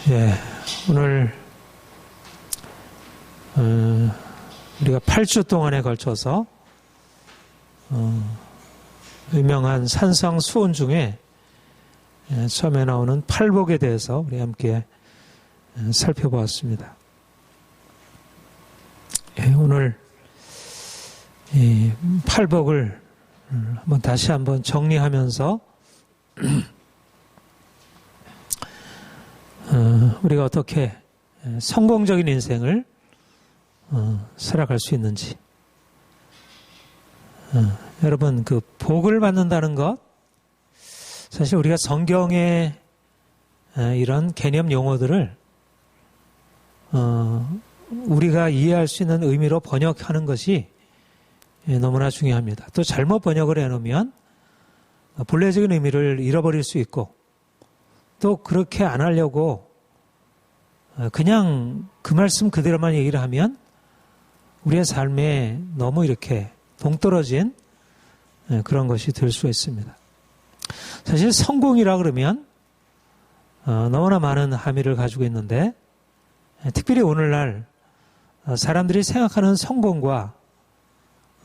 예, 오늘 우리가 8주 동안에 걸쳐서 유명한 산상 수훈 중에 처음에 나오는 팔복에 대해서 우리 함께 살펴보았습니다. 예, 오늘 이 팔복을 다시 한번 정리하면서 우리가 어떻게 성공적인 인생을 살아갈 수 있는지. 여러분, 그 복을 받는다는 것, 사실 우리가 성경의 이런 개념 용어들을 우리가 이해할 수 있는 의미로 번역하는 것이 너무나 중요합니다. 또 잘못 번역을 해놓으면 본래적인 의미를 잃어버릴 수 있고, 또 그렇게 안 하려고 그냥 그 말씀 그대로만 얘기를 하면 우리의 삶에 너무 이렇게 동떨어진 그런 것이 될 수 있습니다. 사실 성공이라 그러면 너무나 많은 함의를 가지고 있는데, 특별히 오늘날 사람들이 생각하는 성공과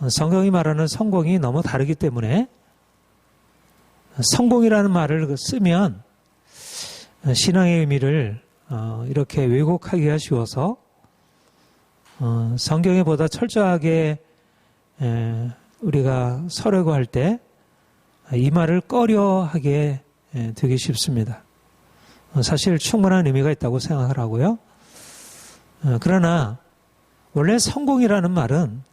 성경이 말하는 성공이 너무 다르기 때문에 성공이라는 말을 쓰면 신앙의 의미를 이렇게 왜곡하기가 쉬워서 성경에 보다 철저하게 우리가 서려고 할 때 이 말을 꺼려하게 되기 쉽습니다. 사실 충분한 의미가 있다고 생각을 하고요. 그러나 원래 성공이라는 말은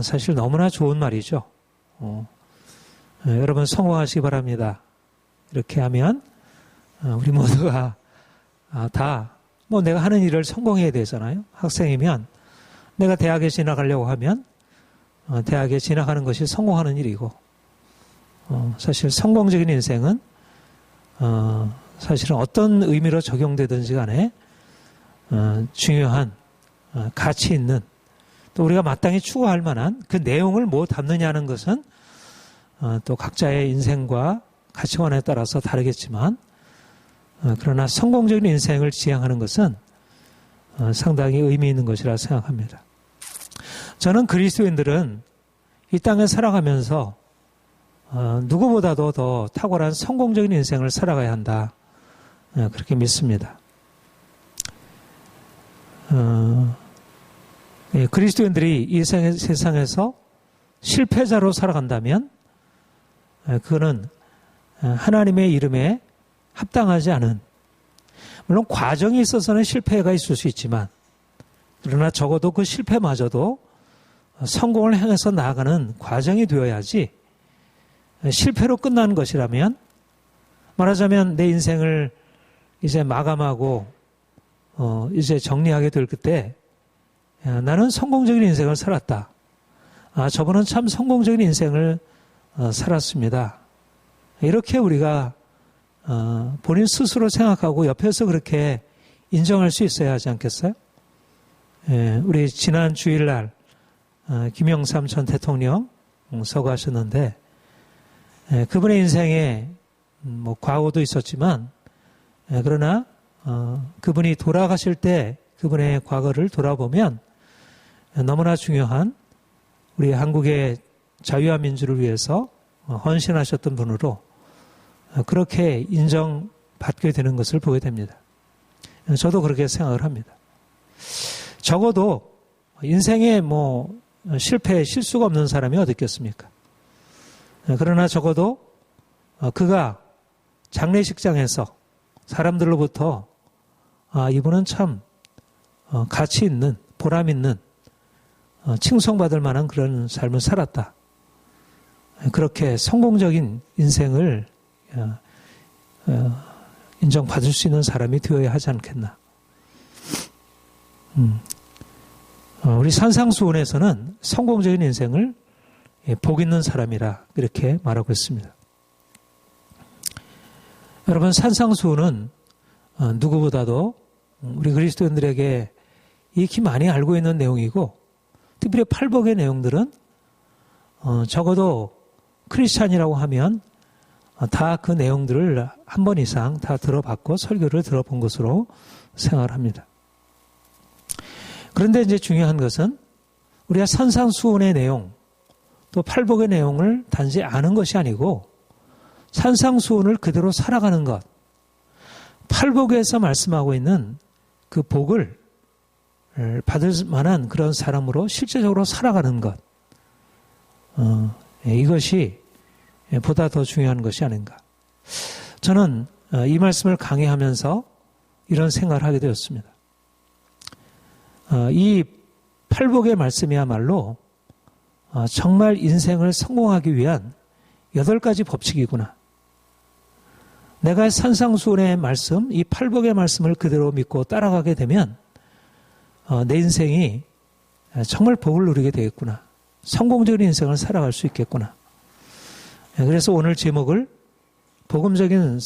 사실 너무나 좋은 말이죠. 여러분 성공하시기 바랍니다. 이렇게 하면 우리 모두가 다 뭐 내가 하는 일을 성공해야 되잖아요. 학생이면 내가 대학에 진학하려고 하면 대학에 진학하는 것이 성공하는 일이고, 사실 성공적인 인생은 사실은 어떤 의미로 적용되든지 간에 중요한 가치 있는, 또 우리가 마땅히 추구할 만한 그 내용을 뭐 담느냐는 것은 또 각자의 인생과 가치관에 따라서 다르겠지만, 그러나 성공적인 인생을 지향하는 것은 상당히 의미 있는 것이라 생각합니다. 저는 그리스도인들은 이 땅에 살아가면서 누구보다도 더 탁월한 성공적인 인생을 살아가야 한다, 그렇게 믿습니다. 그리스도인들이 이 세상에서 실패자로 살아간다면 그거는 하나님의 이름에 합당하지 않은, 물론 과정이 있어서는 실패가 있을 수 있지만, 그러나 적어도 그 실패마저도 성공을 향해서 나아가는 과정이 되어야지, 실패로 끝나는 것이라면, 말하자면 내 인생을 이제 마감하고 이제 정리하게 될 그때 나는 성공적인 인생을 살았다, 저분은 참 성공적인 인생을 살았습니다, 이렇게 우리가 본인 스스로 생각하고 옆에서 그렇게 인정할 수 있어야 하지 않겠어요? 우리 지난 주일날 김영삼 전 대통령 서거하셨는데, 그분의 인생에 뭐 과거도 있었지만, 그러나 그분이 돌아가실 때 그분의 과거를 돌아보면 너무나 중요한 우리 한국의 자유와 민주를 위해서 헌신하셨던 분으로 그렇게 인정받게 되는 것을 보게 됩니다. 저도 그렇게 생각을 합니다. 적어도 인생에 뭐 실패, 실수가 없는 사람이 어디 있겠습니까? 그러나 적어도 그가 장례식장에서 사람들로부터 이분은 참 가치 있는, 보람 있는, 칭송받을 만한 그런 삶을 살았다, 그렇게 성공적인 인생을 인정받을 수 있는 사람이 되어야 하지 않겠나. 우리 산상수훈에서는 성공적인 인생을 복 있는 사람이라 이렇게 말하고 있습니다. 여러분, 산상수훈은 누구보다도 우리 그리스도인들에게 익히 많이 알고 있는 내용이고, 특별히 팔복의 내용들은 적어도 크리스찬이라고 하면 다 그 내용들을 한 번 이상 다 들어봤고 설교를 들어본 것으로 생각을 합니다. 그런데 이제 중요한 것은 우리가 산상수훈의 내용, 또 팔복의 내용을 단지 아는 것이 아니고 산상수훈을 그대로 살아가는 것, 팔복에서 말씀하고 있는 그 복을 받을 만한 그런 사람으로 실제적으로 살아가는 것, 이것이 보다 더 중요한 것이 아닌가. 저는 이 말씀을 강의하면서 이런 생각을 하게 되었습니다. 이 팔복의 말씀이야말로 정말 인생을 성공하기 위한 8가지 법칙이구나. 내가 산상수훈의 말씀, 이 팔복의 말씀을 그대로 믿고 따라가게 되면 내 인생이 정말 복을 누리게 되겠구나. 성공적인 인생을 살아갈 수 있겠구나. 그래서 오늘 제목을 복음적인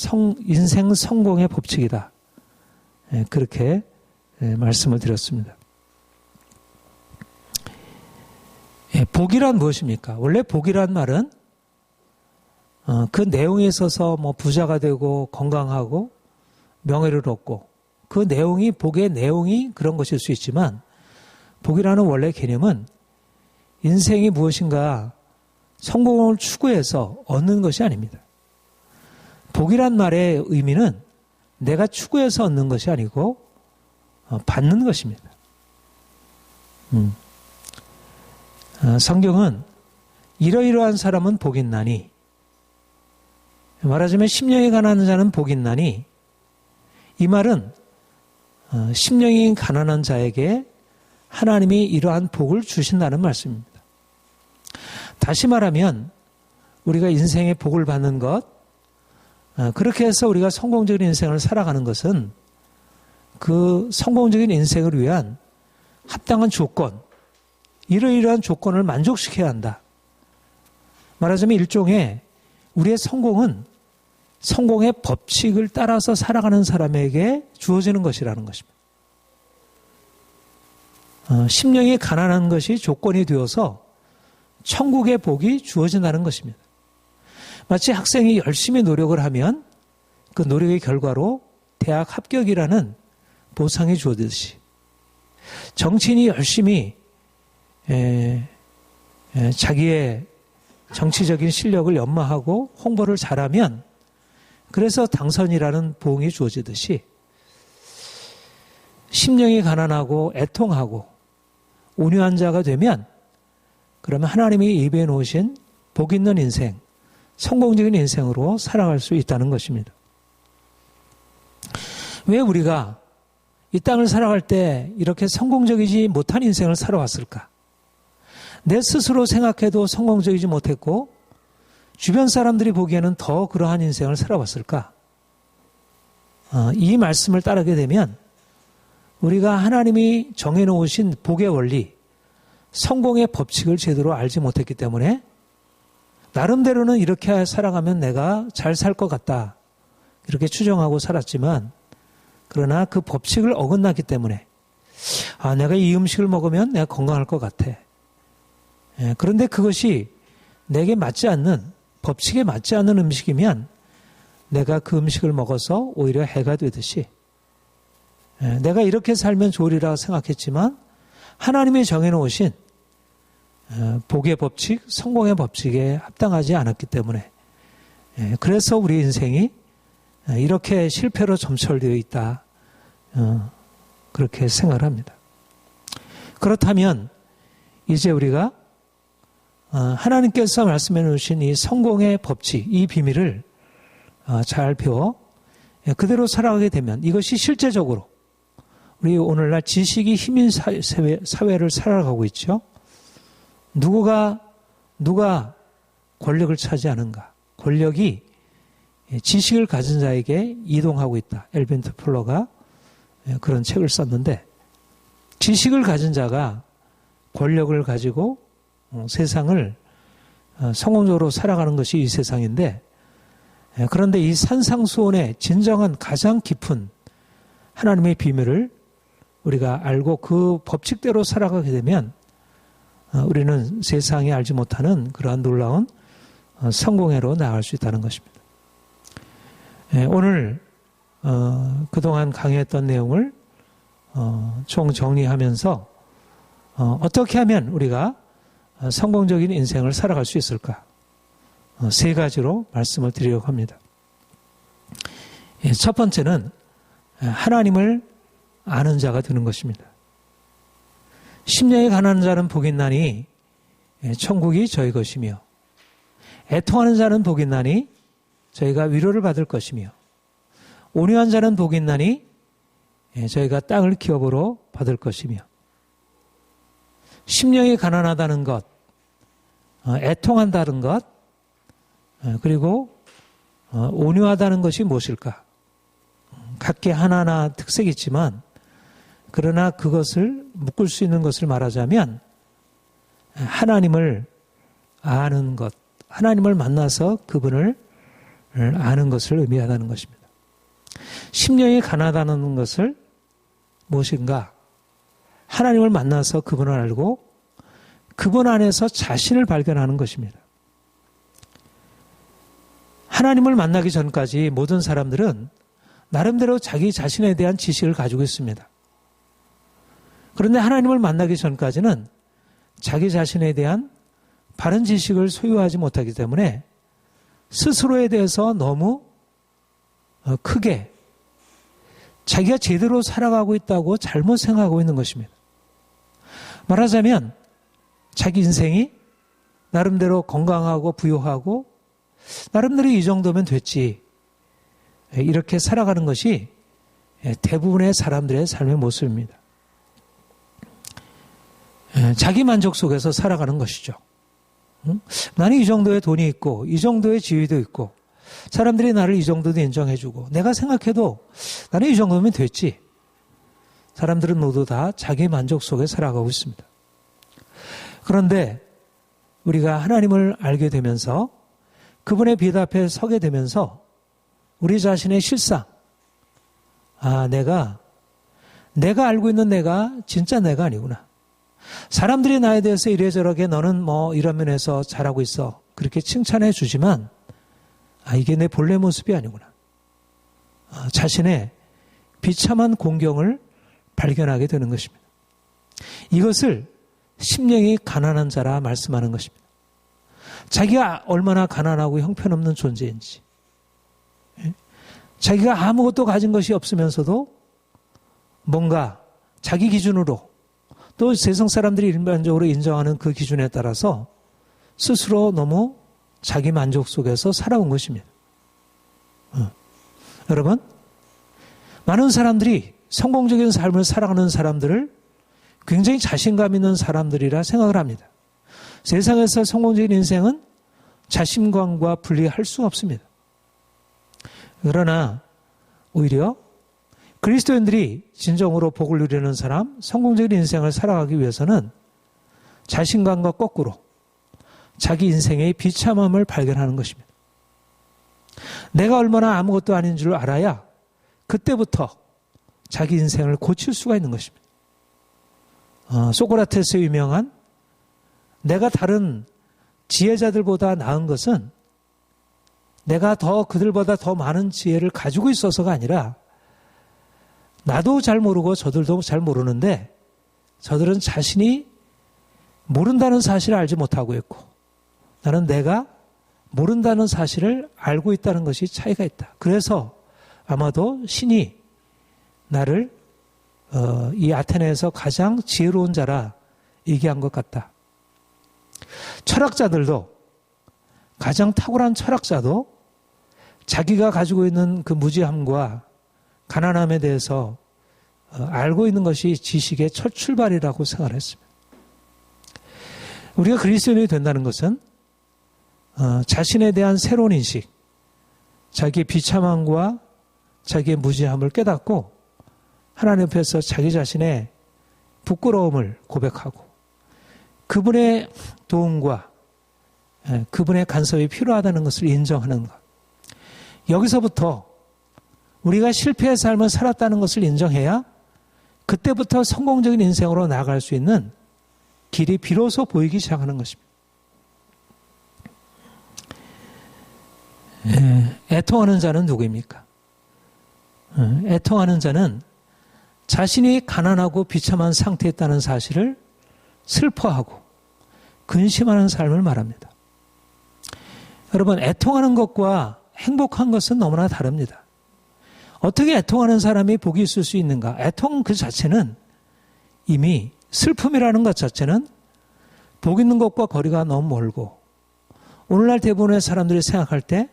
인생 성공의 법칙이다. 그렇게 말씀을 드렸습니다. 복이란 무엇입니까? 원래 복이란 말은 그 내용에 있어서 뭐 부자가 되고 건강하고 명예를 얻고 그 내용이 복의 내용이 그런 것일 수 있지만 복이라는 원래 개념은 인생이 무엇인가 성공을 추구해서 얻는 것이 아닙니다. 복이란 말의 의미는 내가 추구해서 얻는 것이 아니고 받는 것입니다. 성경은 이러이러한 사람은 복 있나니, 말하자면 심령이 가난한 자는 복 있나니, 이 말은 심령이 가난한 자에게 하나님이 이러한 복을 주신다는 말씀입니다. 다시 말하면 우리가 인생의 복을 받는 것, 그렇게 해서 우리가 성공적인 인생을 살아가는 것은 그 성공적인 인생을 위한 합당한 조건, 이러이러한 조건을 만족시켜야 한다. 말하자면 일종의 우리의 성공은 성공의 법칙을 따라서 살아가는 사람에게 주어지는 것이라는 것입니다. 심령이 가난한 것이 조건이 되어서 천국의 복이 주어진다는 것입니다. 마치 학생이 열심히 노력을 하면 그 노력의 결과로 대학 합격이라는 보상이 주어지듯이 정치인이 열심히 자기의 정치적인 실력을 연마하고 홍보를 잘하면 그래서 당선이라는 보응이 주어지듯이 심령이 가난하고 애통하고 온유한 자가 되면 그러면 하나님이 예비해 놓으신 복 있는 인생, 성공적인 인생으로 살아갈 수 있다는 것입니다. 왜 우리가 이 땅을 살아갈 때 이렇게 성공적이지 못한 인생을 살아왔을까? 내 스스로 생각해도 성공적이지 못했고 주변 사람들이 보기에는 더 그러한 인생을 살아왔을까? 이 말씀을 따르게 되면 우리가 하나님이 정해놓으신 복의 원리, 성공의 법칙을 제대로 알지 못했기 때문에 나름대로는 이렇게 살아가면 내가 잘 살 것 같다. 이렇게 추정하고 살았지만 그러나 그 법칙을 어긋났기 때문에 내가 이 음식을 먹으면 내가 건강할 것 같아. 그런데 그것이 내게 맞지 않는, 법칙에 맞지 않는 음식이면 내가 그 음식을 먹어서 오히려 해가 되듯이 내가 이렇게 살면 좋으리라 생각했지만 하나님이 정해놓으신 복의 법칙, 성공의 법칙에 합당하지 않았기 때문에 그래서 우리 인생이 이렇게 실패로 점철되어 있다. 그렇게 생각을 합니다. 그렇다면 이제 우리가 하나님께서 말씀해 놓으신 이 성공의 법칙, 이 비밀을 잘 배워 그대로 살아가게 되면 이것이 실제적으로 우리 오늘날 지식이 힘인 사회를 살아가고 있죠. 누가 권력을 차지하는가? 권력이 지식을 가진 자에게 이동하고 있다. 엘빈트 플러가 그런 책을 썼는데 지식을 가진 자가 권력을 가지고 세상을 성공적으로 살아가는 것이 이 세상인데 그런데 이 산상수훈의 진정한 가장 깊은 하나님의 비밀을 우리가 알고 그 법칙대로 살아가게 되면 우리는 세상이 알지 못하는 그러한 놀라운 성공회로 나아갈 수 있다는 것입니다. 오늘 그동안 강의했던 내용을 총정리하면서 어떻게 하면 우리가 성공적인 인생을 살아갈 수 있을까? 세 가지로 말씀을 드리려고 합니다. 첫 번째는 하나님을 아는 자가 되는 것입니다. 심령이 가난한 자는 복이 있나니 천국이 저희 것이며, 애통하는 자는 복이 있나니 저희가 위로를 받을 것이며, 온유한 자는 복이 있나니 저희가 땅을 기업으로 받을 것이며, 심령이 가난하다는 것, 애통한다는 것, 그리고 온유하다는 것이 무엇일까? 각기 하나하나 특색이 있지만, 그러나 그것을 묶을 수 있는 것을 말하자면 하나님을 아는 것, 하나님을 만나서 그분을 아는 것을 의미한다는 것입니다. 심령이 가난하다는 것을 무엇인가? 하나님을 만나서 그분을 알고 그분 안에서 자신을 발견하는 것입니다. 하나님을 만나기 전까지 모든 사람들은 나름대로 자기 자신에 대한 지식을 가지고 있습니다. 그런데 하나님을 만나기 전까지는 자기 자신에 대한 바른 지식을 소유하지 못하기 때문에 스스로에 대해서 너무 크게 자기가 제대로 살아가고 있다고 잘못 생각하고 있는 것입니다. 말하자면 자기 인생이 나름대로 건강하고 부유하고 나름대로 이 정도면 됐지, 이렇게 살아가는 것이 대부분의 사람들의 삶의 모습입니다. 자기 만족 속에서 살아가는 것이죠. 나는 이 정도의 돈이 있고 이 정도의 지위도 있고 사람들이 나를 이 정도도 인정해주고 내가 생각해도 나는 이 정도면 됐지. 사람들은 모두 다 자기 만족 속에 살아가고 있습니다. 그런데 우리가 하나님을 알게 되면서 그분의 빛 앞에 서게 되면서 우리 자신의 실상, 내가 알고 있는 내가 진짜 내가 아니구나. 사람들이 나에 대해서 이래저렇게 너는 이런 면에서 잘하고 있어, 그렇게 칭찬해 주지만 이게 내 본래 모습이 아니구나. 자신의 비참한 공경을 발견하게 되는 것입니다. 이것을 심령이 가난한 자라 말씀하는 것입니다. 자기가 얼마나 가난하고 형편없는 존재인지, 자기가 아무것도 가진 것이 없으면서도 뭔가 자기 기준으로 또 세상 사람들이 일반적으로 인정하는 그 기준에 따라서 스스로 너무 자기 만족 속에서 살아온 것입니다. 여러분, 많은 사람들이 성공적인 삶을 살아가는 사람들을 굉장히 자신감 있는 사람들이라 생각을 합니다. 세상에서 성공적인 인생은 자신감과 분리할 수 없습니다. 그러나 오히려 그리스도인들이 진정으로 복을 누리는 사람, 성공적인 인생을 살아가기 위해서는 자신감과 거꾸로 자기 인생의 비참함을 발견하는 것입니다. 내가 얼마나 아무것도 아닌 줄 알아야 그때부터 자기 인생을 고칠 수가 있는 것입니다. 소크라테스의 유명한 내가 다른 지혜자들보다 나은 것은 내가 그들보다 더 많은 지혜를 가지고 있어서가 아니라 나도 잘 모르고 저들도 잘 모르는데 저들은 자신이 모른다는 사실을 알지 못하고 있고 나는 내가 모른다는 사실을 알고 있다는 것이 차이가 있다. 그래서 아마도 신이 나를 이 아테네에서 가장 지혜로운 자라 얘기한 것 같다. 철학자들도, 가장 탁월한 철학자도 자기가 가지고 있는 그 무지함과 가난함에 대해서 알고 있는 것이 지식의 첫 출발이라고 생각을 했습니다. 우리가 그리스도인이 된다는 것은 자신에 대한 새로운 인식, 자기의 비참함과 자기의 무지함을 깨닫고 하나님 앞에서 자기 자신의 부끄러움을 고백하고 그분의 도움과 그분의 간섭이 필요하다는 것을 인정하는 것. 여기서부터 우리가 실패의 삶을 살았다는 것을 인정해야 그때부터 성공적인 인생으로 나아갈 수 있는 길이 비로소 보이기 시작하는 것입니다. 애통하는 자는 누구입니까? 애통하는 자는 자신이 가난하고 비참한 상태에 있다는 사실을 슬퍼하고 근심하는 삶을 말합니다. 여러분, 애통하는 것과 행복한 것은 너무나 다릅니다. 어떻게 애통하는 사람이 복이 있을 수 있는가? 애통 그 자체는 이미 슬픔이라는 것 자체는 복 있는 것과 거리가 너무 멀고 오늘날 대부분의 사람들이 생각할 때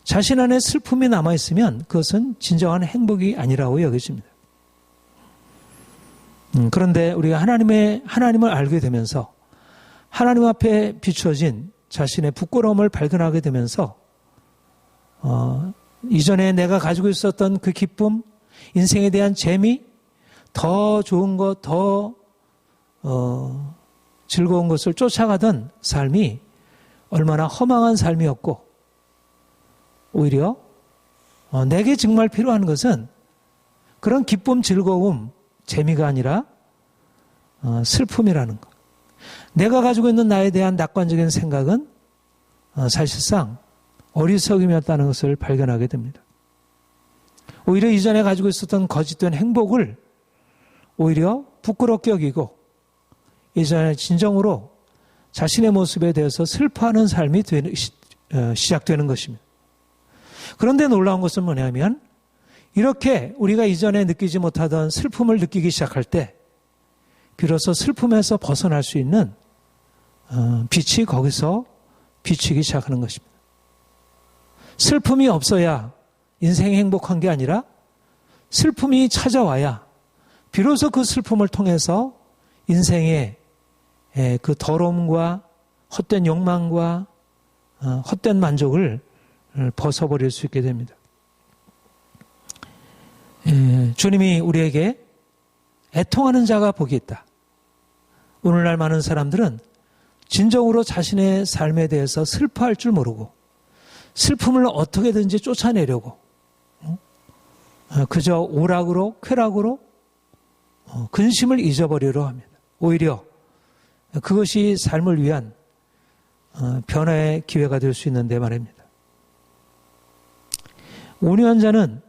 자신 안에 슬픔이 남아있으면 그것은 진정한 행복이 아니라고 여겨집니다. 그런데 우리가 하나님을 알게 되면서 하나님 앞에 비추어진 자신의 부끄러움을 발견하게 되면서 이전에 내가 가지고 있었던 그 기쁨, 인생에 대한 재미, 더 좋은 것, 더 즐거운 것을 쫓아가던 삶이 얼마나 허망한 삶이었고 오히려 내게 정말 필요한 것은 그런 기쁨, 즐거움, 재미가 아니라 슬픔이라는 것. 내가 가지고 있는 나에 대한 낙관적인 생각은 사실상 어리석음이었다는 것을 발견하게 됩니다. 오히려 이전에 가지고 있었던 거짓된 행복을 오히려 부끄럽게 여기고 이전에 진정으로 자신의 모습에 대해서 슬퍼하는 삶이 시작되는 것입니다. 그런데 놀라운 것은 뭐냐면 이렇게 우리가 이전에 느끼지 못하던 슬픔을 느끼기 시작할 때 비로소 슬픔에서 벗어날 수 있는 빛이 거기서 비추기 시작하는 것입니다. 슬픔이 없어야 인생이 행복한 게 아니라 슬픔이 찾아와야 비로소 그 슬픔을 통해서 인생의 그 더러움과 헛된 욕망과 헛된 만족을 벗어버릴 수 있게 됩니다. 주님이 우리에게 애통하는 자가 복이 있다. 오늘날 많은 사람들은 진정으로 자신의 삶에 대해서 슬퍼할 줄 모르고 슬픔을 어떻게든지 쫓아내려고 그저 오락으로 쾌락으로 근심을 잊어버리려 합니다. 오히려 그것이 삶을 위한 변화의 기회가 될 수 있는데 말입니다. 온유한 자는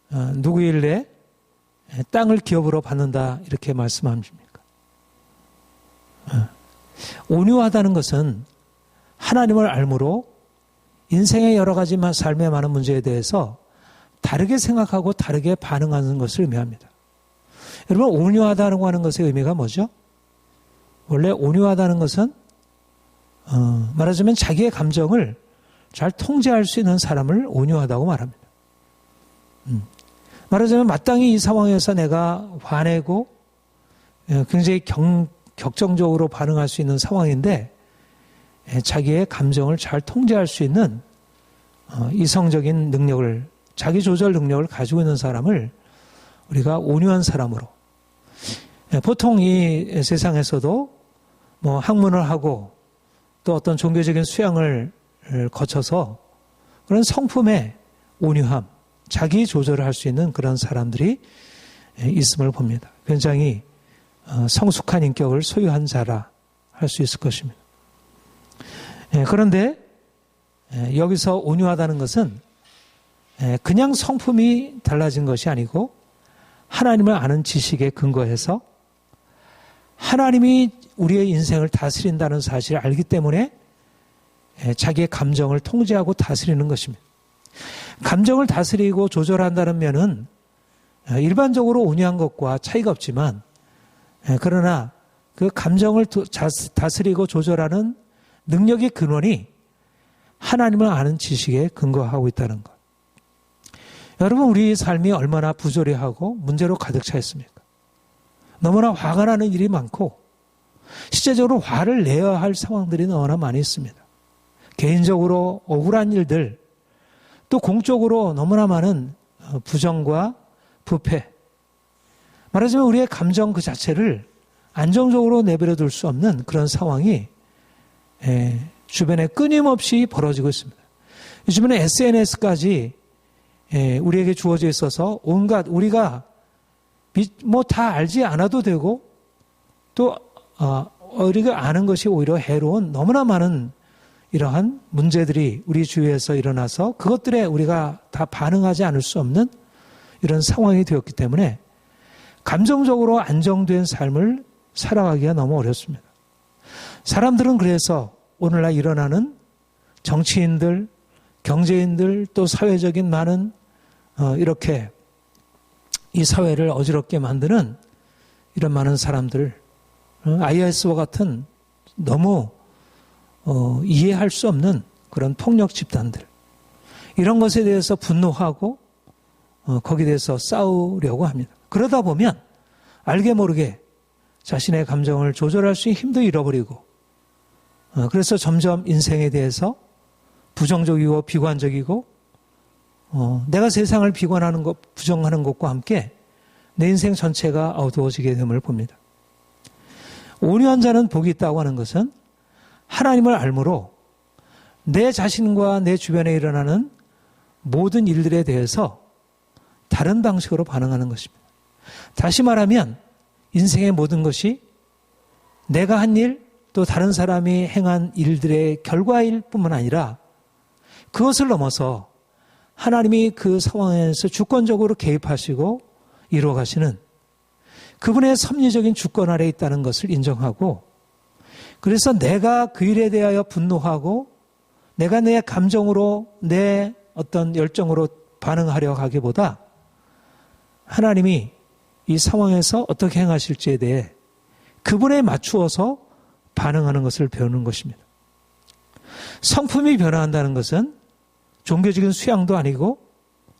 누구일래 땅을 기업으로 받는다 이렇게 말씀하십니까? 온유하다는 것은 하나님을 알므로 인생의 여러 가지 삶의 많은 문제에 대해서 다르게 생각하고 다르게 반응하는 것을 의미합니다. 여러분, 온유하다고 하는 것의 의미가 뭐죠? 원래 온유하다는 것은 말하자면 자기의 감정을 잘 통제할 수 있는 사람을 온유하다고 말합니다. 말하자면 마땅히 이 상황에서 내가 화내고 굉장히 격정적으로 반응할 수 있는 상황인데 자기의 감정을 잘 통제할 수 있는 이성적인 능력을, 자기 조절 능력을 가지고 있는 사람을 우리가 온유한 사람으로, 보통 이 세상에서도 뭐 학문을 하고 또 어떤 종교적인 수양을 거쳐서 그런 성품의 온유함, 자기 조절을 할 수 있는 그런 사람들이 있음을 봅니다. 굉장히 성숙한 인격을 소유한 자라 할 수 있을 것입니다. 그런데 여기서 온유하다는 것은 그냥 성품이 달라진 것이 아니고 하나님을 아는 지식에 근거해서 하나님이 우리의 인생을 다스린다는 사실을 알기 때문에 자기의 감정을 통제하고 다스리는 것입니다. 감정을 다스리고 조절한다는 면은 일반적으로 온유한 것과 차이가 없지만 그러나 그 감정을 다스리고 조절하는 능력의 근원이 하나님을 아는 지식에 근거하고 있다는 것. 여러분, 우리 삶이 얼마나 부조리하고 문제로 가득 차 있습니까? 너무나 화가 나는 일이 많고 실제적으로 화를 내야 할 상황들이 너무나 많이 있습니다. 개인적으로 억울한 일들, 또 공적으로 너무나 많은 부정과 부패, 말하자면 우리의 감정 그 자체를 안정적으로 내버려 둘 수 없는 그런 상황이 주변에 끊임없이 벌어지고 있습니다. 요즘에는 SNS까지 우리에게 주어져 있어서 온갖 우리가 뭐 다 알지 않아도 되고 또 우리가 아는 것이 오히려 해로운 너무나 많은 이러한 문제들이 우리 주위에서 일어나서 그것들에 우리가 다 반응하지 않을 수 없는 이런 상황이 되었기 때문에 감정적으로 안정된 삶을 살아가기가 너무 어렵습니다. 사람들은 그래서 오늘날 일어나는 정치인들, 경제인들, 또 사회적인 많은 이렇게 이 사회를 어지럽게 만드는 이런 많은 사람들, IS와 같은 너무 이해할 수 없는 그런 폭력 집단들, 이런 것에 대해서 분노하고 거기에 대해서 싸우려고 합니다. 그러다 보면 알게 모르게 자신의 감정을 조절할 수 있는 힘도 잃어버리고, 그래서 점점 인생에 대해서 부정적이고 비관적이고, 내가 세상을 비관하는 것, 부정하는 것과 함께 내 인생 전체가 어두워지게 됨을 봅니다. 온유한 자는 복이 있다고 하는 것은 하나님을 알므로 내 자신과 내 주변에 일어나는 모든 일들에 대해서 다른 방식으로 반응하는 것입니다. 다시 말하면 인생의 모든 것이 내가 한 일, 또 다른 사람이 행한 일들의 결과일 뿐만 아니라 그것을 넘어서 하나님이 그 상황에서 주권적으로 개입하시고 이루어가시는 그분의 섭리적인 주권 아래에 있다는 것을 인정하고, 그래서 내가 그 일에 대하여 분노하고 내가 내 감정으로 내 어떤 열정으로 반응하려 하기보다 하나님이 이 상황에서 어떻게 행하실지에 대해 그분에 맞추어서 반응하는 것을 배우는 것입니다. 성품이 변화한다는 것은 종교적인 수양도 아니고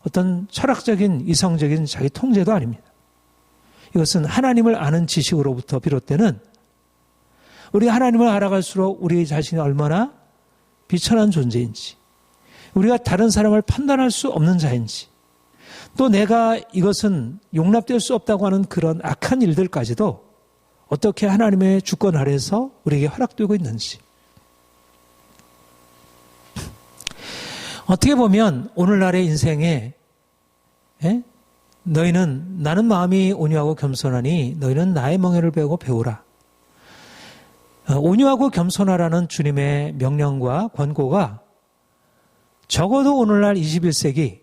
어떤 철학적인 이성적인 자기 통제도 아닙니다. 이것은 하나님을 아는 지식으로부터 비롯되는, 우리 하나님을 알아갈수록 우리 자신이 얼마나 비천한 존재인지, 우리가 다른 사람을 판단할 수 없는 자인지, 또 내가 이것은 용납될 수 없다고 하는 그런 악한 일들까지도 어떻게 하나님의 주권 아래에서 우리에게 허락되고 있는지. 어떻게 보면 오늘날의 인생에 나는 마음이 온유하고 겸손하니 너희는 나의 멍에를 배우고 배우라. 온유하고 겸손하라는 주님의 명령과 권고가 적어도 오늘날 21세기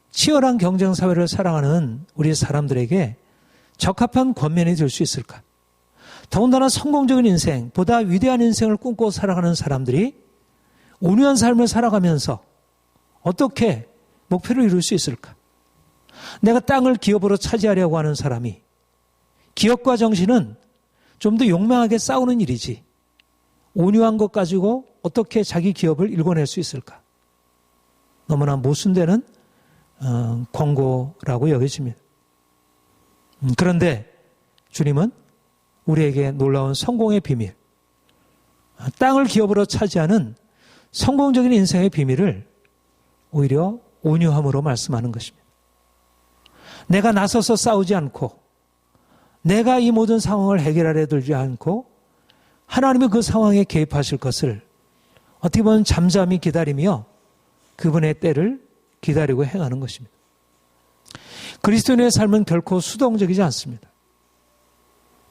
치열한 경쟁 사회를 살아가는 우리 사람들에게 적합한 권면이 될 수 있을까? 더군다나 성공적인 인생, 보다 위대한 인생을 꿈꾸고 살아가는 사람들이 온유한 삶을 살아가면서 어떻게 목표를 이룰 수 있을까? 내가 땅을 기업으로 차지하려고 하는 사람이 기업과 정신은 좀 더 용맹하게 싸우는 일이지, 온유한 것 가지고 어떻게 자기 기업을 일궈낼 수 있을까? 너무나 모순되는 권고라고 여겨집니다. 그런데 주님은 우리에게 놀라운 성공의 비밀, 땅을 기업으로 차지하는 성공적인 인생의 비밀을 오히려 온유함으로 말씀하는 것입니다. 내가 나서서 싸우지 않고 내가 이 모든 상황을 해결하려 들지 않고 하나님이 그 상황에 개입하실 것을 어떻게 보면 잠잠히 기다리며 그분의 때를 기다리고 행하는 것입니다. 그리스도인의 삶은 결코 수동적이지 않습니다.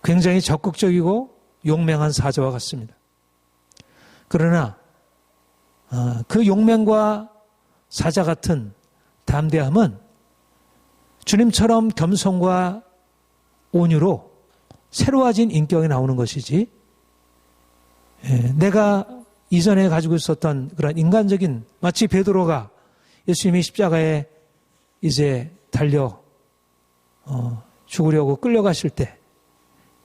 굉장히 적극적이고 용맹한 사자와 같습니다. 그러나 그 용맹과 사자 같은 담대함은 주님처럼 겸손과 온유로 새로워진 인격이 나오는 것이지, 내가 이전에 가지고 있었던 그런 인간적인, 마치 베드로가 예수님이 십자가에 이제 달려 죽으려고 끌려가실 때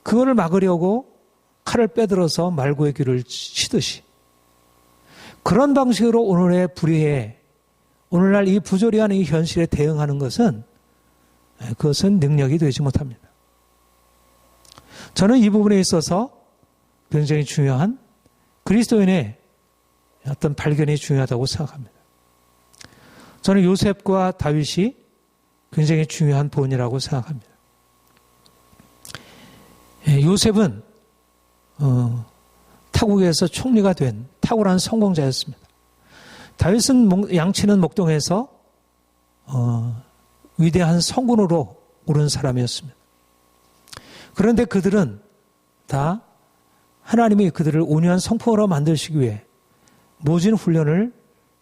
그거를 막으려고 칼을 빼들어서 말고의 귀를 치듯이, 그런 방식으로 오늘의 불의에, 오늘날 이 부조리한 이 현실에 대응하는 것은, 그것은 능력이 되지 못합니다. 저는 이 부분에 있어서 굉장히 중요한 그리스도인의 어떤 발견이 중요하다고 생각합니다. 저는 요셉과 다윗이 굉장히 중요한 본이라고 생각합니다. 요셉은 타국에서 총리가 된 탁월한 성공자였습니다. 다윗은 양치는 목동에서 위대한 성군으로 오른 사람이었습니다. 그런데 그들은 다 하나님이 그들을 온유한 성품으로 만드시기 위해 모진 훈련을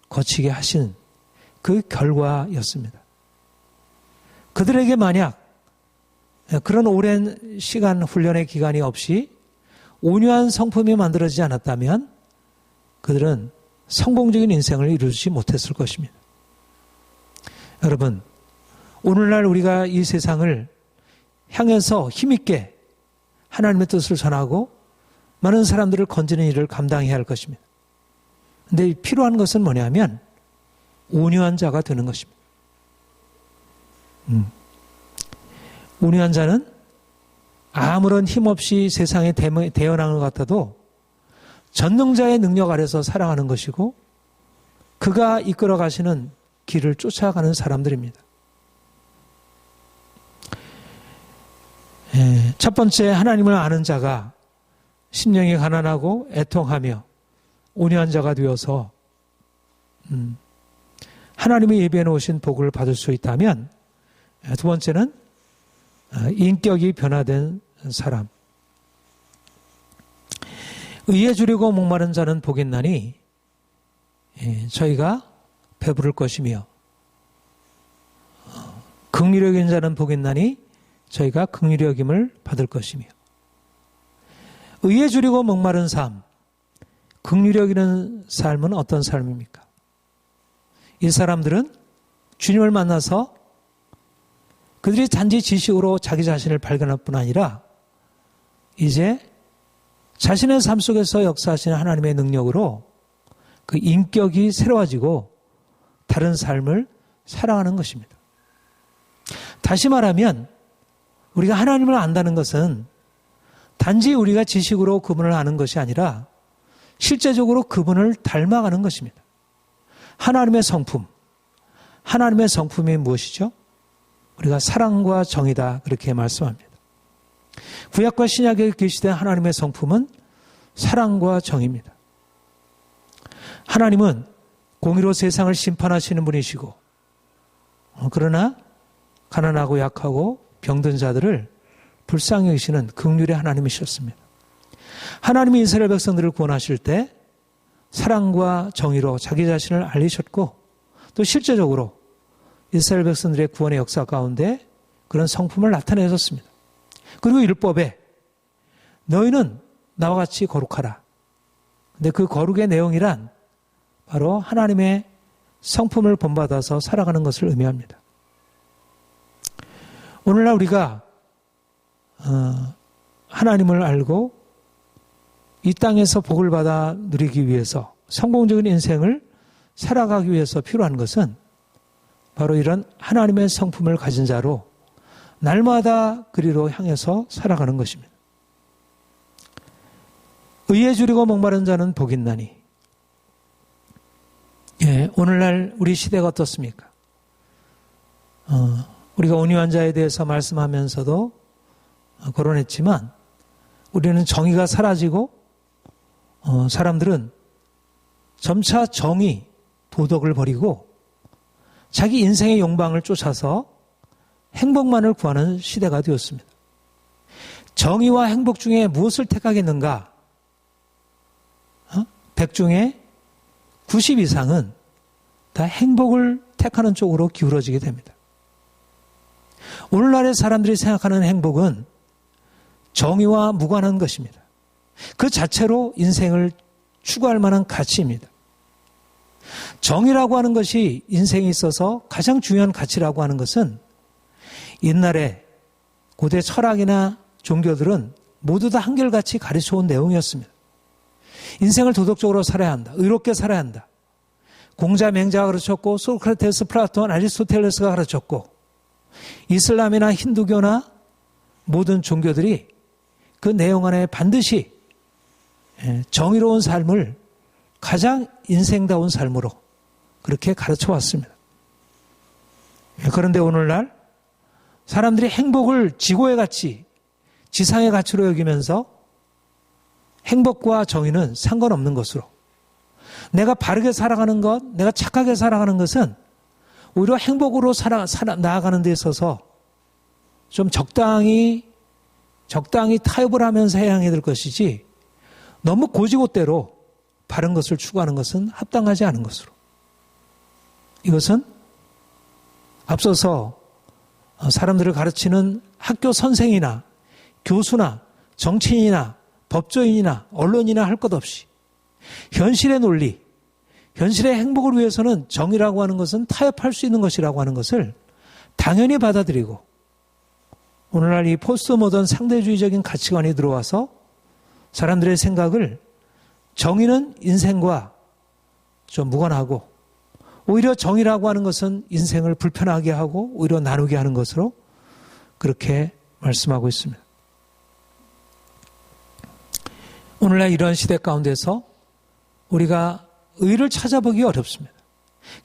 거치게 하신 그 결과였습니다. 그들에게 만약 그런 오랜 시간 훈련의 기간이 없이 온유한 성품이 만들어지지 않았다면 그들은 성공적인 인생을 이루지 못했을 것입니다. 여러분, 오늘날 우리가 이 세상을 향해서 힘있게 하나님의 뜻을 전하고 많은 사람들을 건지는 일을 감당해야 할 것입니다. 그런데 필요한 것은 뭐냐면 온유한 자가 되는 것입니다. 온유한 자는 아무런 힘없이 세상에 대언하는 것 같아도 전능자의 능력 아래서 살아가는 것이고 그가 이끌어 가시는 길을 쫓아가는 사람들입니다. 첫 번째, 하나님을 아는 자가 심령이 가난하고 애통하며 온유한 자가 되어서 하나님이 예비해 놓으신 복을 받을 수 있다면, 두 번째는 인격이 변화된 사람. 의에 주리고 목마른 자는 복이 있나니 저희가 배부를 것이며, 긍휼히 여긴 자는 복이 있나니 저희가 긍휼히 여김을 받을 것이며. 의에 주리고 목마른 삶, 긍휼히 여기는 삶은 어떤 삶입니까? 이 사람들은 주님을 만나서 그들이 단지 지식으로 자기 자신을 발견할 뿐 아니라 이제 자신의 삶 속에서 역사하시는 하나님의 능력으로 그 인격이 새로워지고 다른 삶을 살아가는 것입니다. 다시 말하면 우리가 하나님을 안다는 것은 단지 우리가 지식으로 그분을 아는 것이 아니라 실제적으로 그분을 닮아가는 것입니다. 하나님의 성품, 하나님의 성품이 무엇이죠? 우리가 사랑과 정의다, 그렇게 말씀합니다. 구약과 신약에 계시된 하나님의 성품은 사랑과 정의입니다. 하나님은 공의로 세상을 심판하시는 분이시고, 그러나 가난하고 약하고 병든 자들을 불쌍히 여기시는 긍휼의 하나님이셨습니다. 하나님이 이스라엘 백성들을 구원하실 때 사랑과 정의로 자기 자신을 알리셨고, 또 실제적으로 이스라엘 백성들의 구원의 역사 가운데 그런 성품을 나타내셨습니다. 그리고 율법에 너희는 나와 같이 거룩하라. 근데 그 거룩의 내용이란 바로 하나님의 성품을 본받아서 살아가는 것을 의미합니다. 오늘날 우리가 하나님을 알고 이 땅에서 복을 받아 누리기 위해서, 성공적인 인생을 살아가기 위해서 필요한 것은 바로 이런 하나님의 성품을 가진 자로 날마다 그리로 향해서 살아가는 것입니다. 의에 주리고 목마른 자는 복이 있나니. 오늘날 우리 시대가 어떻습니까? 우리가 온유한 자에 대해서 말씀하면서도 거론했지만 우리는 정의가 사라지고 사람들은 점차 정의, 도덕을 버리고 자기 인생의 욕망을 쫓아서 행복만을 구하는 시대가 되었습니다. 정의와 행복 중에 무엇을 택하겠는가? 100 중에 90 이상은 다 행복을 택하는 쪽으로 기울어지게 됩니다. 오늘날의 사람들이 생각하는 행복은 정의와 무관한 것입니다. 그 자체로 인생을 추구할 만한 가치입니다. 정의라고 하는 것이 인생에 있어서 가장 중요한 가치라고 하는 것은 옛날에 고대 철학이나 종교들은 모두 다 한결같이 가르쳐온 내용이었습니다. 인생을 도덕적으로 살아야 한다. 의롭게 살아야 한다. 공자, 맹자가 가르쳤고, 소크라테스, 플라톤, 아리스토텔레스가 가르쳤고, 이슬람이나 힌두교나 모든 종교들이 그 내용 안에 반드시 정의로운 삶을 가장 인생다운 삶으로 그렇게 가르쳐 왔습니다. 그런데 오늘날 사람들이 행복을 지고의 가치, 지상의 가치로 여기면서 행복과 정의는 상관없는 것으로, 내가 바르게 살아가는 것, 내가 착하게 살아가는 것은 오히려 행복으로 나아가는 데 있어서 좀 적당히 타협을 하면서 해야 될 것이지, 너무 고지고대로 바른 것을 추구하는 것은 합당하지 않은 것으로. 이것은 앞서서 사람들을 가르치는 학교 선생이나 교수나 정치인이나 법조인이나 언론이나 할 것 없이 현실의 논리, 현실의 행복을 위해서는 정의라고 하는 것은 타협할 수 있는 것이라고 하는 것을 당연히 받아들이고, 오늘날 이 포스트 모던 상대주의적인 가치관이 들어와서 사람들의 생각을 정의는 인생과 좀 무관하고, 오히려 정의라고 하는 것은 인생을 불편하게 하고 오히려 나누게 하는 것으로 그렇게 말씀하고 있습니다. 오늘날 이런 시대 가운데서 우리가 의를 찾아보기 어렵습니다.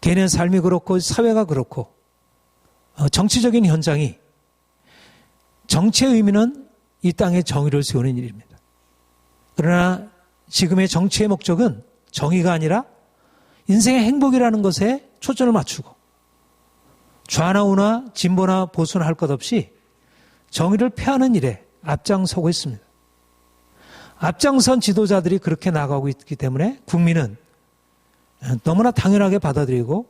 개인의 삶이 그렇고 사회가 그렇고 정치적인 현장이, 정치의 의미는 이 땅에 정의를 세우는 일입니다. 그러나 지금의 정치의 목적은 정의가 아니라 인생의 행복이라는 것에 초점을 맞추고 좌나 우나 진보나 보수나 할 것 없이 정의를 폐하는 일에 앞장서고 있습니다. 앞장선 지도자들이 그렇게 나가고 있기 때문에 국민은 너무나 당연하게 받아들이고,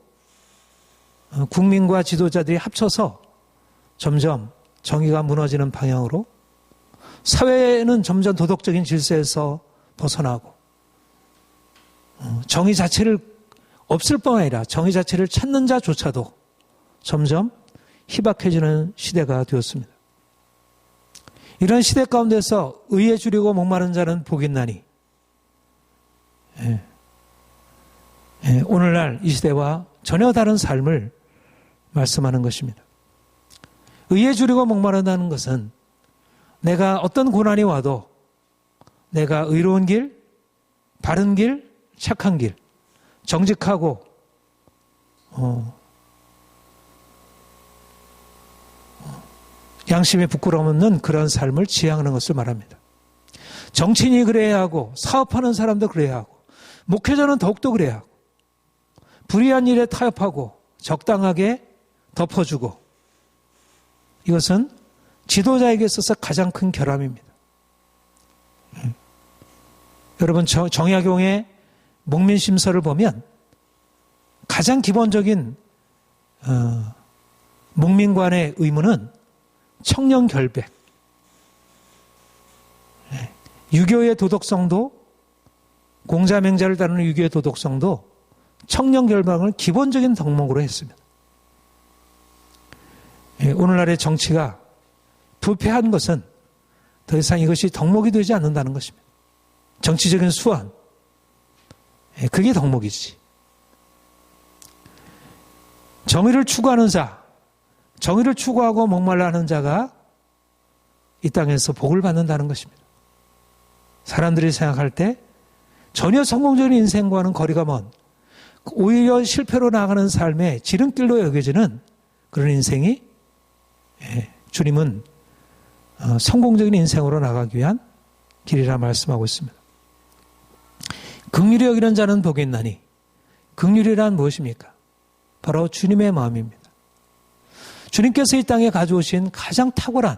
국민과 지도자들이 합쳐서 점점 정의가 무너지는 방향으로, 사회는 점점 도덕적인 질서에서 벗어나고, 정의 자체를 없을 뿐 아니라 정의 자체를 찾는 자조차도 점점 희박해지는 시대가 되었습니다. 이런 시대 가운데서 의에 주려고 목마른 자는 복이 있나니, 오늘날 이 시대와 전혀 다른 삶을 말씀하는 것입니다. 의에 주려고 목마른다는 것은 내가 어떤 고난이 와도 내가 의로운 길, 바른 길, 착한 길, 정직하고 양심에 부끄러움 없는 그런 삶을 지향하는 것을 말합니다. 정치인이 그래야 하고, 사업하는 사람도 그래야 하고, 목회자는 더욱더 그래야 하고, 불의한 일에 타협하고 적당하게 덮어주고, 이것은 지도자에게 있어서 가장 큰 결함입니다. 여러분, 정약용의 목민심서를 보면 가장 기본적인 목민관의 의무는 청렴결백, 유교의 도덕성도, 공자맹자를 다루는 유교의 도덕성도 청렴결백을 기본적인 덕목으로 했습니다. 오늘날의 정치가 부패한 것은 더 이상 이것이 덕목이 되지 않는다는 것입니다. 정치적인 수완, 그게 덕목이지. 정의를 추구하는 자, 정의를 추구하고 목말라 하는 자가 이 땅에서 복을 받는다는 것입니다. 사람들이 생각할 때 전혀 성공적인 인생과는 거리가 먼, 오히려 실패로 나가는 삶의 지름길로 여겨지는 그런 인생이, 주님은 성공적인 인생으로 나가기 위한 길이라 말씀하고 있습니다. 긍휼히 여기는 자는 복이 있나니, 긍휼이란 무엇입니까? 바로 주님의 마음입니다. 주님께서 이 땅에 가져오신 가장 탁월한,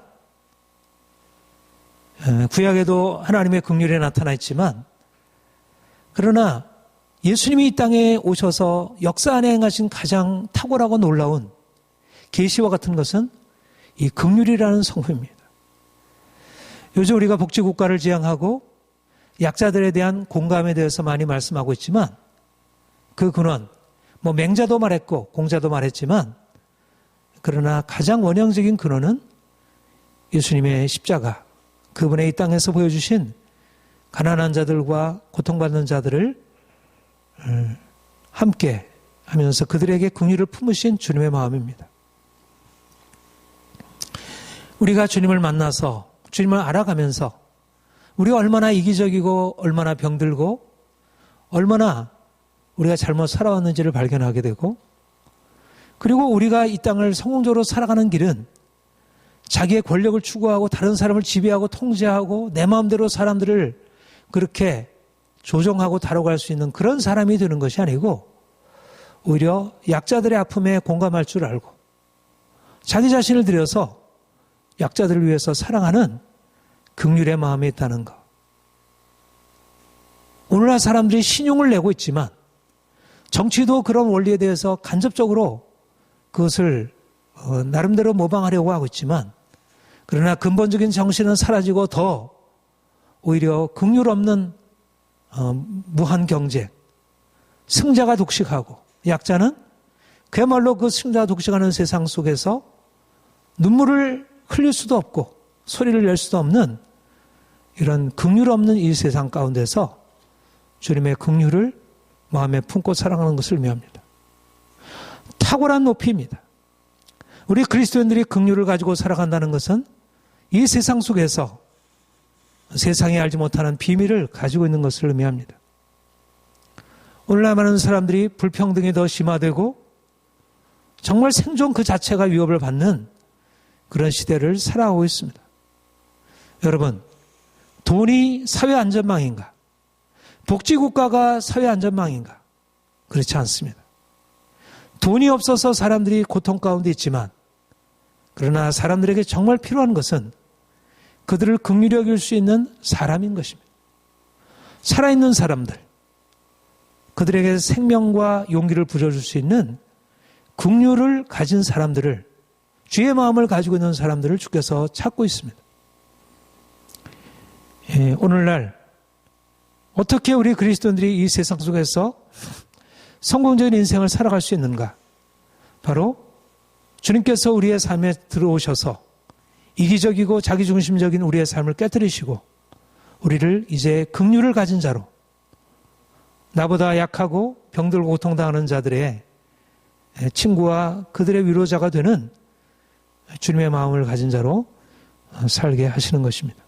구약에도 하나님의 긍휼이 나타나 있지만, 그러나 예수님이 이 땅에 오셔서 역사 안에 행하신 가장 탁월하고 놀라운 계시와 같은 것은 이 긍휼이라는 성품입니다. 요즘 우리가 복지국가를 지향하고 약자들에 대한 공감에 대해서 많이 말씀하고 있지만, 그 근원, 맹자도 말했고 공자도 말했지만, 그러나 가장 원형적인 근원은 예수님의 십자가, 그분의 이 땅에서 보여주신 가난한 자들과 고통받는 자들을 함께 하면서 그들에게 긍휼을 품으신 주님의 마음입니다. 우리가 주님을 만나서, 주님을 알아가면서 우리가 얼마나 이기적이고 얼마나 병들고 얼마나 우리가 잘못 살아왔는지를 발견하게 되고, 그리고 우리가 이 땅을 성공적으로 살아가는 길은 자기의 권력을 추구하고 다른 사람을 지배하고 통제하고 내 마음대로 사람들을 그렇게 조종하고 다뤄갈 수 있는 그런 사람이 되는 것이 아니고, 오히려 약자들의 아픔에 공감할 줄 알고 자기 자신을 들여서 약자들을 위해서 사랑하는 긍휼의 마음이 있다는 것. 오늘날 사람들이 신용을 내고 있지만 정치도 그런 원리에 대해서 간접적으로 그것을 나름대로 모방하려고 하고 있지만 그러나 근본적인 정신은 사라지고 더 오히려 긍휼 없는 무한 경쟁, 승자가 독식하고 약자는 그야말로 그 승자가 독식하는 세상 속에서 눈물을 흘릴 수도 없고 소리를 낼 수도 없는 이런 긍휼 없는 이 세상 가운데서 주님의 긍휼을 마음에 품고 살아가는 것을 의미합니다. 탁월한 높이입니다. 우리 그리스도인들이 긍휼을 가지고 살아간다는 것은 이 세상 속에서 세상이 알지 못하는 비밀을 가지고 있는 것을 의미합니다. 오늘날 많은 사람들이 불평등이 더 심화되고 정말 생존 그 자체가 위협을 받는 그런 시대를 살아가고 있습니다. 여러분, 돈이 사회 안전망인가? 복지국가가 사회 안전망인가? 그렇지 않습니다. 돈이 없어서 사람들이 고통 가운데 있지만 그러나 사람들에게 정말 필요한 것은 그들을 긍휼히 여길 수 있는 사람인 것입니다. 살아있는 사람들, 그들에게 생명과 용기를 부여줄 수 있는 긍휼을 가진 사람들을, 주의 마음을 가지고 있는 사람들을 주께서 찾고 있습니다. 오늘날 어떻게 우리 그리스도인들이 이 세상 속에서 성공적인 인생을 살아갈 수 있는가? 바로 주님께서 우리의 삶에 들어오셔서 이기적이고 자기중심적인 우리의 삶을 깨뜨리시고 우리를 이제 긍휼을 가진 자로, 나보다 약하고 병들고 고통당하는 자들의 친구와 그들의 위로자가 되는 주님의 마음을 가진 자로 살게 하시는 것입니다.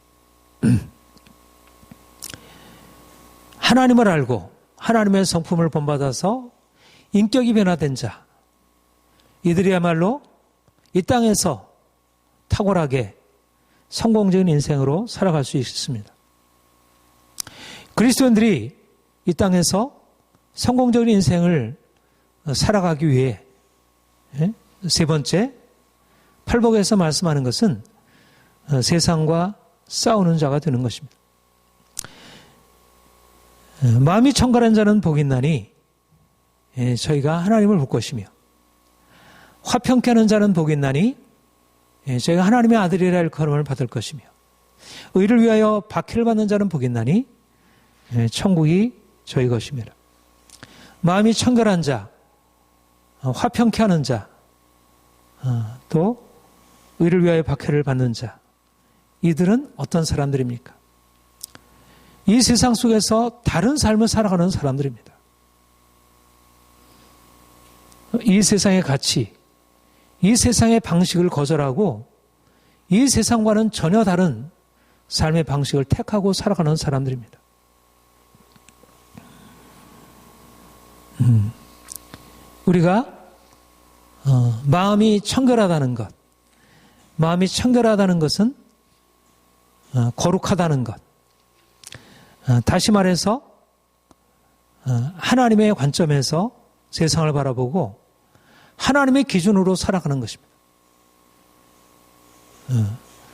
하나님을 알고 하나님의 성품을 본받아서 인격이 변화된 자, 이들이야말로 이 땅에서 탁월하게 성공적인 인생으로 살아갈 수 있습니다. 그리스도인들이 이 땅에서 성공적인 인생을 살아가기 위해 세 번째, 팔복에서 말씀하는 것은 세상과 싸우는 자가 되는 것입니다. 마음이 청결한 자는 복이 있나니 저희가 하나님을 볼 것이며, 화평케 하는 자는 복이 있나니 저희가 하나님의 아들이라 일컬음을 받을 것이며, 의를 위하여 박해를 받는 자는 복이 있나니 천국이 저희 것입니다. 마음이 청결한 자, 화평케 하는 자, 또 의를 위하여 박해를 받는 자, 이들은 어떤 사람들입니까? 이 세상 속에서 다른 삶을 살아가는 사람들입니다. 이 세상의 가치, 이 세상의 방식을 거절하고 이 세상과는 전혀 다른 삶의 방식을 택하고 살아가는 사람들입니다. 우리가 마음이 청결하다는 것, 마음이 청결하다는 것은 거룩하다는 것, 다시 말해서 하나님의 관점에서 세상을 바라보고 하나님의 기준으로 살아가는 것입니다.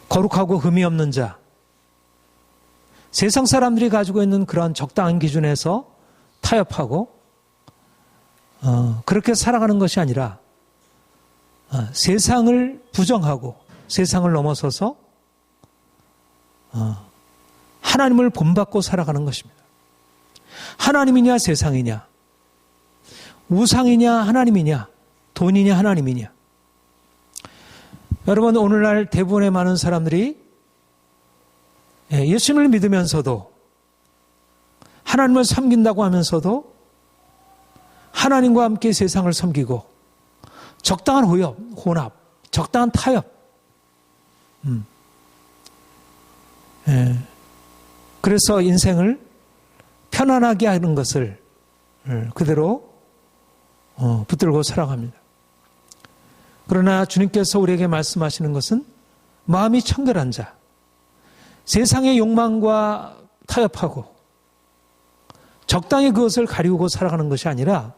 거룩하고 흠이 없는 자, 세상 사람들이 가지고 있는 그런 적당한 기준에서 타협하고 그렇게 살아가는 것이 아니라 세상을 부정하고 세상을 넘어서서 하나님을 본받고 살아가는 것입니다. 하나님이냐 세상이냐, 우상이냐 하나님이냐, 돈이냐 하나님이냐. 여러분, 오늘날 대부분의 많은 사람들이 예수님을 믿으면서도, 하나님을 섬긴다고 하면서도 하나님과 함께 세상을 섬기고 적당한 혼합, 적당한 타협, 그래서 인생을 편안하게 하는 것을 그대로 붙들고 살아갑니다. 그러나 주님께서 우리에게 말씀하시는 것은 마음이 청결한 자, 세상의 욕망과 타협하고 적당히 그것을 가리우고 살아가는 것이 아니라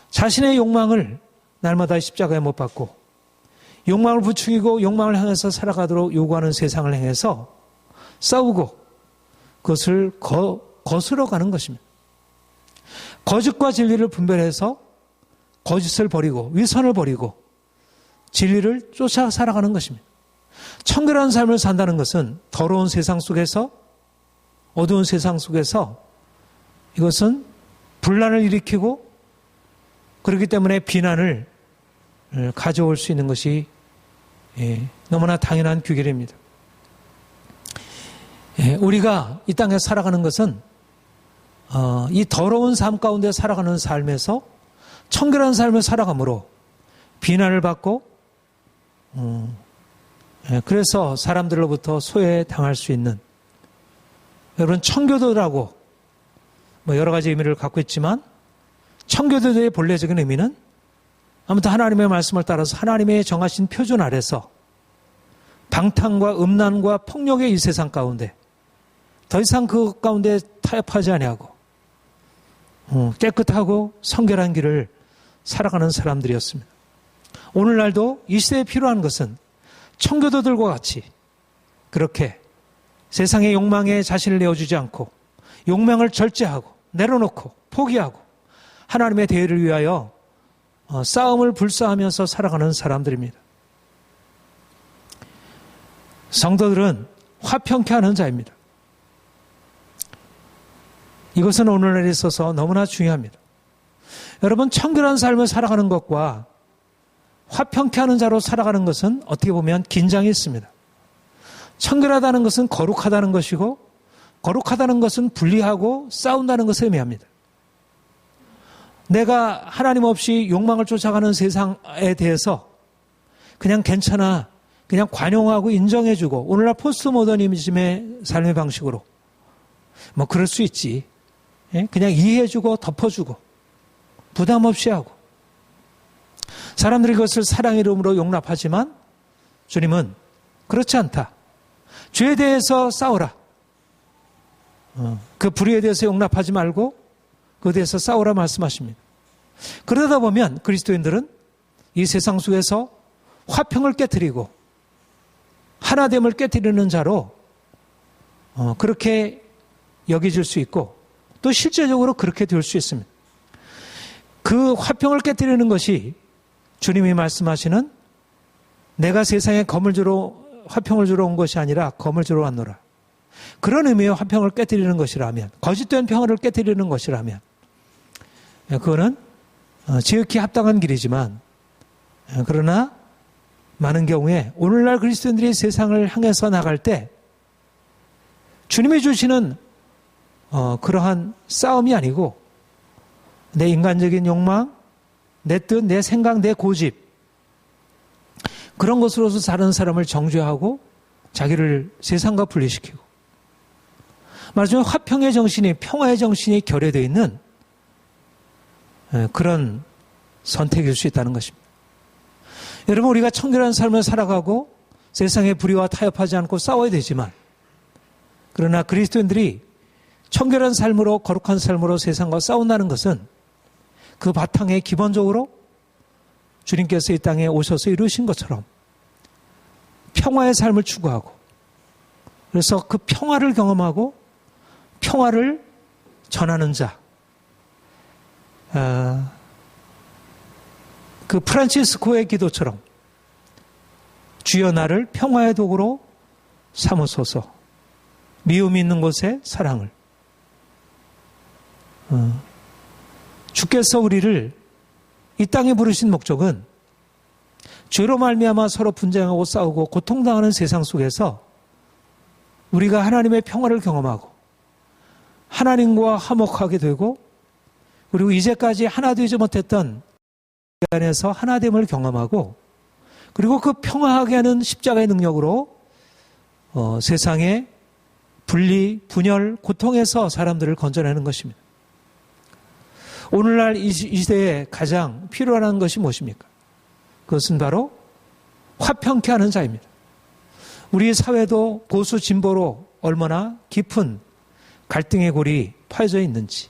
자신의 욕망을 날마다 십자가에 못 박고 욕망을 부추기고 욕망을 향해서 살아가도록 요구하는 세상을 향해서 싸우고 그것을 거스러가는 것입니다. 거짓과 진리를 분별해서 거짓을 버리고 위선을 버리고 진리를 쫓아 살아가는 것입니다. 청결한 삶을 산다는 것은 더러운 세상 속에서, 어두운 세상 속에서 이것은 분란을 일으키고 그렇기 때문에 비난을 가져올 수 있는 것이 너무나 당연한 규결입니다. 우리가 이 땅에 살아가는 것은 이 더러운 삶 가운데 살아가는 삶에서 청결한 삶을 살아감으로 비난을 받고 그래서 사람들로부터 소외당할 수 있는, 여러분 청교도라고 여러 가지 의미를 갖고 있지만 청교도의 본래적인 의미는 아무튼 하나님의 말씀을 따라서 하나님의 정하신 표준 아래서 방탕과 음란과 폭력의 이 세상 가운데 더 이상 그 가운데 타협하지 아니하고 깨끗하고 성결한 길을 살아가는 사람들이었습니다. 오늘날도 이 시대에 필요한 것은 청교도들과 같이 그렇게 세상의 욕망에 자신을 내어주지 않고 욕망을 절제하고 내려놓고 포기하고 하나님의 대의를 위하여 싸움을 불사하면서 살아가는 사람들입니다. 성도들은 화평케 하는 자입니다. 이것은 오늘날에 있어서 너무나 중요합니다. 여러분, 청결한 삶을 살아가는 것과 화평케 하는 자로 살아가는 것은 어떻게 보면 긴장이 있습니다. 청결하다는 것은 거룩하다는 것이고 거룩하다는 것은 분리하고 싸운다는 것을 의미합니다. 내가 하나님 없이 욕망을 쫓아가는 세상에 대해서 그냥 괜찮아, 그냥 관용하고 인정해주고 오늘날 포스트 모더니즘의 삶의 방식으로 그럴 수 있지. 그냥 이해해주고 덮어주고 부담 없이 하고 사람들이 그것을 사랑의 이름으로 용납하지만 주님은 그렇지 않다. 죄에 대해서 싸우라. 그 불의에 대해서 용납하지 말고 그에 대해서 싸우라 말씀하십니다. 그러다 보면 그리스도인들은 이 세상 속에서 화평을 깨뜨리고 하나됨을 깨뜨리는 자로 그렇게 여겨질 수 있고 또 실제적으로 그렇게 될 수 있습니다. 그 화평을 깨뜨리는 것이 주님이 말씀하시는 내가 세상에 화평을 주러 온 것이 아니라 검을 주러 왔노라. 그런 의미의 화평을 깨뜨리는 것이라면, 거짓된 평화를 깨뜨리는 것이라면 그거는 지극히 합당한 길이지만 그러나 많은 경우에 오늘날 그리스도인들이 세상을 향해서 나갈 때 주님이 주시는 그러한 싸움이 아니고 내 인간적인 욕망, 내 뜻, 내 생각, 내 고집 그런 것으로서 다른 사람을 정죄하고 자기를 세상과 분리시키고 말하자면 화평의 정신이, 평화의 정신이 결여되어 있는 그런 선택일 수 있다는 것입니다. 여러분, 우리가 청결한 삶을 살아가고 세상의 불의와 타협하지 않고 싸워야 되지만 그러나 그리스도인들이 청결한 삶으로 거룩한 삶으로 세상과 싸운다는 것은 그 바탕에 기본적으로 주님께서 이 땅에 오셔서 이루신 것처럼 평화의 삶을 추구하고 그래서 그 평화를 경험하고 평화를 전하는 자, 그 프란치스코의 기도처럼 주여 나를 평화의 도구로 삼으소서, 미움이 있는 곳에 사랑을. 주께서 우리를 이 땅에 부르신 목적은 죄로 말미암아 서로 분쟁하고 싸우고 고통당하는 세상 속에서 우리가 하나님의 평화를 경험하고 하나님과 화목하게 되고 그리고 이제까지 하나 되지 못했던 안에서 하나됨을 경험하고 그리고 그 평화하게 하는 십자가의 능력으로 세상의 분리, 분열, 고통에서 사람들을 건져내는 것입니다. 오늘날 이 시대에 가장 필요한 것이 무엇입니까? 그것은 바로 화평케 하는 자입니다. 우리 사회도 보수 진보로 얼마나 깊은 갈등의 골이 파여져 있는지,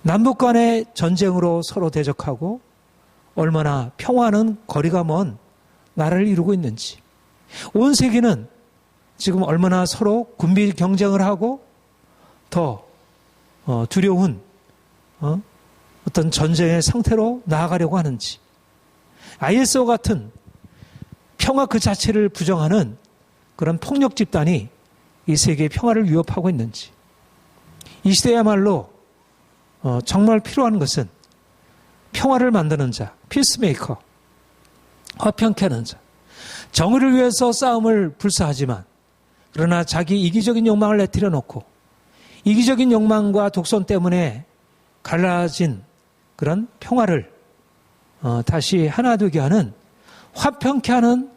남북 간의 전쟁으로 서로 대적하고 얼마나 평화는 거리가 먼 나라를 이루고 있는지, 온 세계는 지금 얼마나 서로 군비 경쟁을 하고 더 두려운 어떤 전쟁의 상태로 나아가려고 하는지, IS와 같은 평화 그 자체를 부정하는 그런 폭력 집단이 이 세계의 평화를 위협하고 있는지, 이 시대야말로 정말 필요한 것은 평화를 만드는 자, 피스메이커, 화평케 하는 자, 정의를 위해서 싸움을 불사하지만 그러나 자기 이기적인 욕망을 내버려 놓고 이기적인 욕망과 독선 때문에 갈라진 그런 평화를 다시 하나 되게 하는, 화평케 하는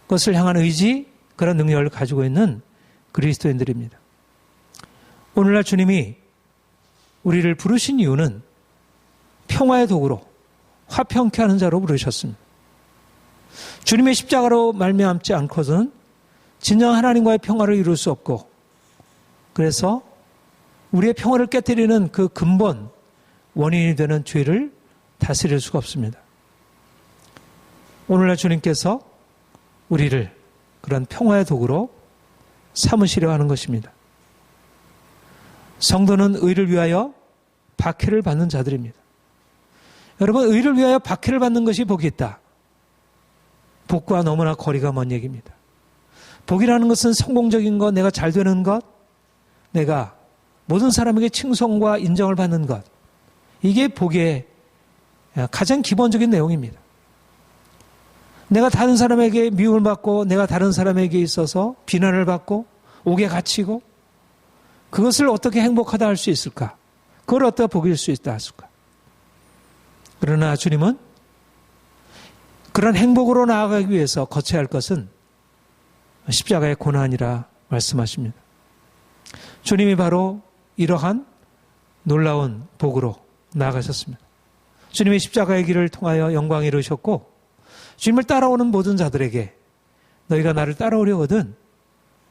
것을 향한 의지, 그런 능력을 가지고 있는 그리스도인들입니다. 오늘날 주님이 우리를 부르신 이유는 평화의 도구로 화평케 하는 자로 부르셨습니다. 주님의 십자가로 말미암지 않고서는 진정 하나님과의 평화를 이룰 수 없고, 그래서 우리의 평화를 깨뜨리는 그 근본 원인이 되는 죄를 다스릴 수가 없습니다. 오늘날 주님께서 우리를 그런 평화의 도구로 삼으시려 하는 것입니다. 성도는 의를 위하여 박해를 받는 자들입니다. 여러분, 의를 위하여 박해를 받는 것이 복이 있다. 복과 너무나 거리가 먼 얘기입니다. 복이라는 것은 성공적인 것, 내가 잘 되는 것, 내가 모든 사람에게 칭송과 인정을 받는 것, 이게 복의 가장 기본적인 내용입니다. 내가 다른 사람에게 미움을 받고, 내가 다른 사람에게 있어서 비난을 받고 옥에 갇히고, 그것을 어떻게 행복하다 할 수 있을까? 그걸 어떻게 복일 수 있다 할까? 그러나 주님은 그런 행복으로 나아가기 위해서 거쳐야 할 것은 십자가의 고난이라 말씀하십니다. 주님이 바로 이러한 놀라운 복으로 나아가셨습니다. 주님의 십자가의 길을 통하여 영광을 이루셨고, 주님을 따라오는 모든 자들에게 너희가 나를 따라오려거든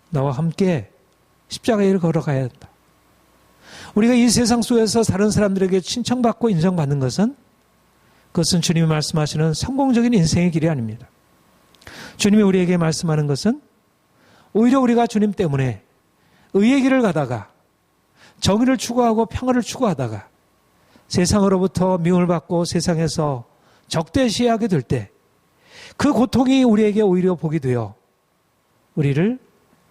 나와 함께 십자가의 길을 걸어가야 한다. 우리가 이 세상 속에서 다른 사람들에게 칭찬받고 인정받는 것은, 그것은 주님이 말씀하시는 성공적인 인생의 길이 아닙니다. 주님이 우리에게 말씀하는 것은 오히려 우리가 주님 때문에 의의 길을 가다가 정의를 추구하고 평화를 추구하다가 세상으로부터 미움을 받고 세상에서 적대시하게 될 때 그 고통이 우리에게 오히려 복이 되어 우리를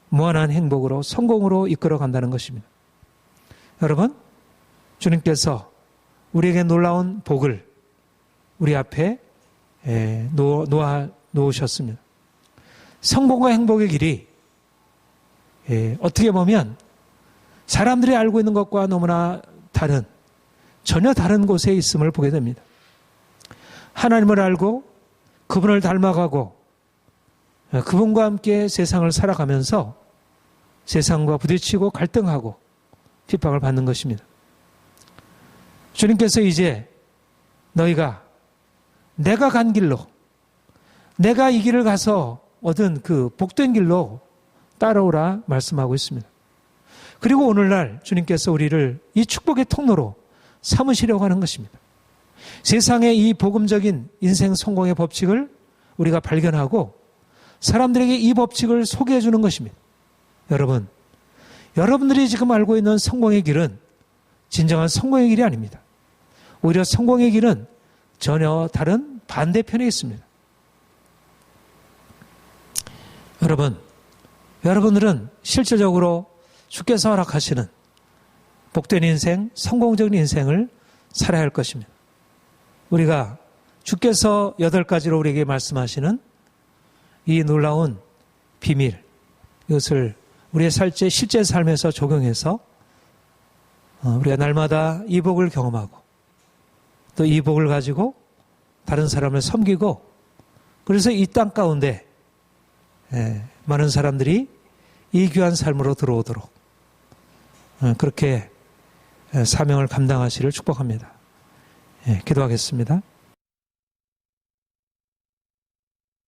무한한 행복으로, 성공으로 이끌어 간다는 것입니다. 여러분, 주님께서 우리에게 놀라운 복을 우리 앞에 놓으셨습니다. 성공과 행복의 길이 어떻게 보면 사람들이 알고 있는 것과 너무나 다른, 전혀 다른 곳에 있음을 보게 됩니다. 하나님을 알고 그분을 닮아가고 그분과 함께 세상을 살아가면서 세상과 부딪히고 갈등하고 핍박을 받는 것입니다. 주님께서 이제 너희가 내가 간 길로, 내가 이 길을 가서 얻은 그 복된 길로 따라오라 말씀하고 있습니다. 그리고 오늘날 주님께서 우리를 이 축복의 통로로 삼으시려고 하는 것입니다. 세상의 이 복음적인 인생 성공의 법칙을 우리가 발견하고 사람들에게 이 법칙을 소개해 주는 것입니다. 여러분, 여러분들이 지금 알고 있는 성공의 길은 진정한 성공의 길이 아닙니다. 오히려 성공의 길은 전혀 다른 반대편에 있습니다. 여러분들은 실질적으로 주께서 허락하시는 복된 인생, 성공적인 인생을 살아야 할 것입니다. 우리가 주께서 8가지로 우리에게 말씀하시는 이 놀라운 비밀, 이것을 우리의 실제 삶에서 적용해서 우리가 날마다 이 복을 경험하고 또 이 복을 가지고 다른 사람을 섬기고, 그래서 이 땅 가운데 많은 사람들이 이 귀한 삶으로 들어오도록 그렇게 사명을 감당하시를 축복합니다. 기도하겠습니다.